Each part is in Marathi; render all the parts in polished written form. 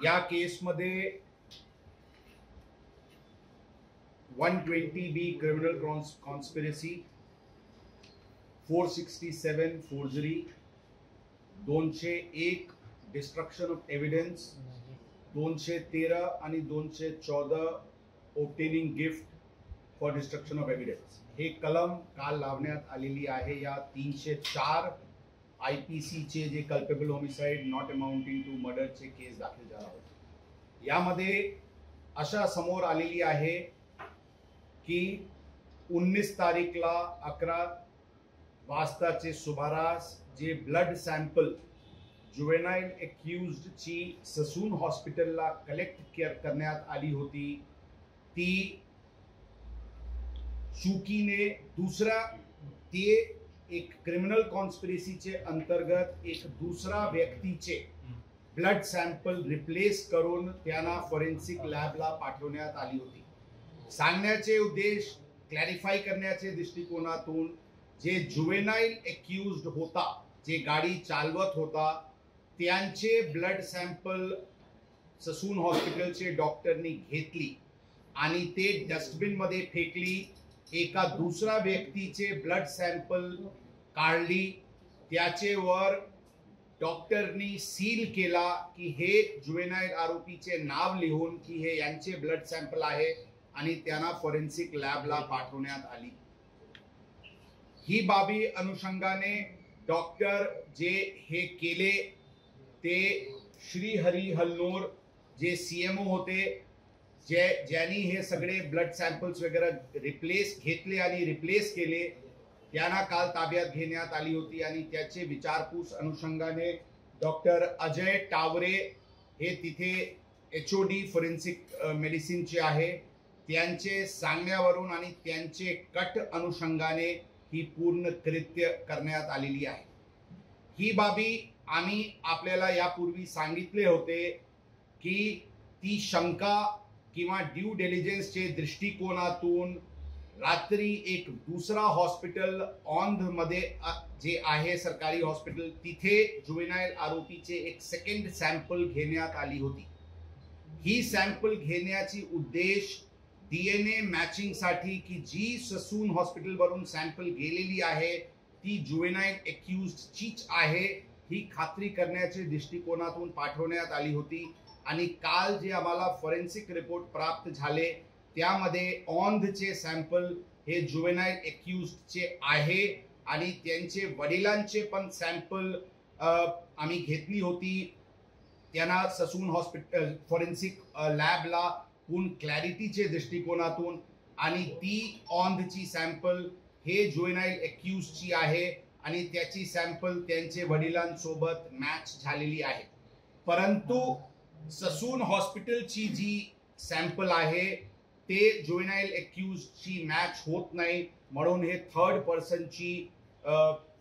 या केसमध्ये 120B criminal conspiracy, 467 forgery, 201 destruction of evidence, 213 आणि 214 obtaining gift for destruction of evidence हे कलम काल लावण्यात आलेली आहे. या 304 IPC चे जे culpable homicide not amounting to मर्डरचे केस दाखल झाला होता. यामध्ये अशा समोर आलेली आहे की 19 तारीखला 11 वाजताचे सुमारास जे ब्लड सॅम्पल जुवेनाइल एक्यूज्ड ची ससून हॉस्पिटलला कलेक्ट करण्यात आली होती, ती चुकीने ते एक क्रिमिनल कॉन्स्पिरसीचे अंतर्गत एक दुसरा व्यक्तीचे ब्लड सॅम्पल रिप्लेस करून त्यांना फॉरेन्सिक लॅबला पाठवण्यात आली होती. सांगण्याचे उद्देश क्लॅरिफाय करण्याचे दृष्टिकोनातून जे जुवेनाइल एक्यूज्ड होता, जे गाडी चालवत होता, त्यांचे ब्लड सॅम्पल ससून हॉस्पिटलचे डॉक्टरनी घेतली आणि ते डस्टबिन मध्ये फेकली. एका दुसरा व्यक्तीचे ब्लड सॅम्पल काढली, त्याचेवर डॉक्टरनी सील केला की हे जुवेनाइल आरोपीचे नाव लिहून की हे यांचे ब्लड सॅम्पल आहे आणि त्यांना फॉरेन्सिक लॅबला पाठवण्यात आली. ही बाबी अनुषंगाने डॉक्टर जे हे केले ते श्री हरी हल्नोर जे CMO होते, ज्यांनी हे सगळे ब्लड सॅम्पल्स वगैरे घेतले आणि रिप्लेस केले, त्यांना काल ताब्यात घेण्यात आली होती. आणि त्याचे विचारपूस अनुषंगाने डॉक्टर अजय टावरे हे तिथे HOD फॉरेन्सिक मेडिसिनचे आहे, त्यांचे सांगण्यावरून आणि त्यांचे कट अनुषंगाने ही पूर्ण कृत्य करण्यात आलेली आहे. ही बाबी आम्ही आपल्याला यापूर्वी सांगितले होते की ती शंका किंवा ड्यू डिलिजन्सचे दृष्टिकोनातून रात्री एक दुसरा हॉस्पिटल औंध मध्ये जे आहे सरकारी हॉस्पिटल, तिथे जुवेनाइल आरोपीचे एक सेकंड सॅम्पल घेण्यात आली होती. ही सॅम्पल घेण्याची उद्देश DNA मॅचिंग साठी की जी ससून हॉस्पिटल वरून सॅम्पल गेलेली आहे ती जुवेनाइल एक्यूज्ड चीच आहे ही खात्री करण्याच्या दृष्टिकोनातून पाठवण्यात आली होती. आणि काल जे आम्हाला फॉरेन्सिक रिपोर्ट प्राप्त झाले त्यामध्ये औंधचे सॅम्पल हे जुवेनाइल एक्यूज्डचे आहे आणि त्यांचे वडिलांचे पण सॅम्पल आम्ही घेतली होती. त्यांना ससून हॉस्पिटल फॉरेन्सिक लॅबला पूर्ण क्लॅरिटीचे दृष्टिकोनातून, आणि ती औंधची सॅम्पल हे जुवेनाइल एक्यूज्डची आहे आणि त्याची सॅम्पल त्यांचे वडिलांसोबत मॅच झालेली आहे. परंतु ससून हॉस्पिटलची जी सॅम्पल आहे ते जुवेनाइल एक्यूज्डची मॅच होत नाही, म्हणून हे थर्ड पर्सनची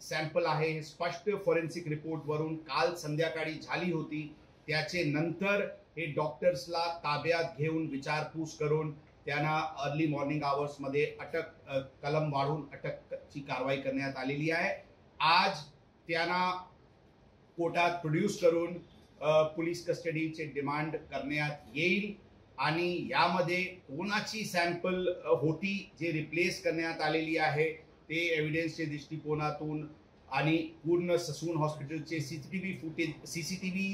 सॅम्पल आहे. हे स्पष्ट फॉरेन्सिक रिपोर्ट वरून काल संध्याकाळी झाली होती. त्याचे नंतर हे डॉक्टर्सला ताब्यात घेऊन विचारपूस करून त्यांना अर्ली मॉर्निंग आवर्स मध्ये कलम वाढून अटकची कारवाई करण्यात आलेली आहे. आज त्यांना कोर्टात प्रोड्यूस करून पोलीस कस्टडीचे डिमांड करण्यात येईल. आणि यामध्ये कोणाची सॅम्पल होती जे रिप्लेस करण्यात आलेली आहे ते एव्हिडन्सच्या दृष्टिकोनातून आणि पूर्ण ससून हॉस्पिटलचे CCTV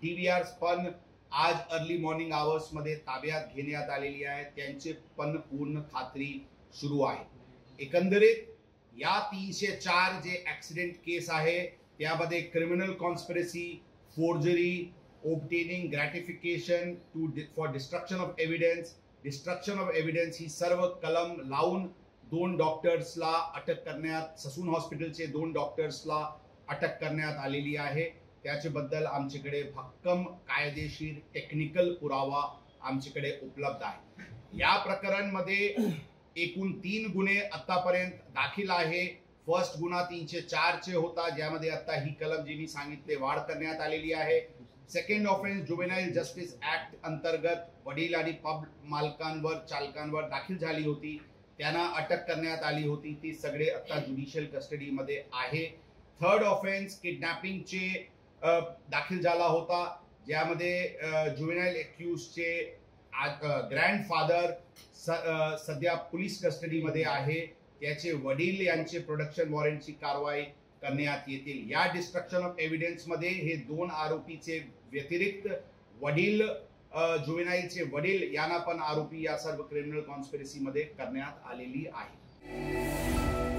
TVRs पण आज अर्ली मॉर्निंग आवर्स मध्ये ताब्यात घेण्यात आलेली आहे, त्यांचे पण पूर्ण खात्री सुरू आहे. एकंदरीत या 304 जे ऍक्सिडेंट केस आहे त्यामध्ये criminal conspiracy, forgery, obtaining gratification for destruction of evidence ही सर्व कलम लावून 2 डॉक्टर्सला अटक करण्यात, ससून हॉस्पिटलचे 2 डॉक्टर्सला अटक करण्यात आलेली आहे. त्याच्याबद्दल आमच्याकडे भक्कम कायदेशीर टेक्निकल पुरावा आमच्याकडे उपलब्ध आहे. या प्रकरणामध्ये एकूण 3 गुन्हे आतापर्यंत दाखल आहे. फर्स्ट गुन्हा 304 चे होता, ज्यामध्ये आता ही कलम जी मी सांगितले वाढ करण्यात आलेली आहे. Second offence juvenile justice act अंतर्गत वडील आणि पब मालकांवर चालकांवर दाखल झाली होती, त्यांना अटक करण्यात आली होती. ती सगळे आता ज्युडिशियल कस्टडी मध्ये आहे. थर्ड ऑफेन्स किडनॅपिंगचे दाखल झाला होता, ज्यामध्ये जुवेनाईल एक्युजचे ग्रँडफादर सध्या पोलीस कस्टडीमध्ये आहे, त्याचे वडील यांचे प्रोडक्शन वॉरंटची कारवाई करण्यात येतील. या डिस्ट्रक्शन ऑफ एव्हिडन्स मध्ये हे 2 आरोपीचे व्यतिरिक्त वडील जुवेनाईलचे वडील यांना पण आरोपी या सर्व क्रिमिनल कॉन्स्पिरसी मध्ये करण्यात आलेली आहे.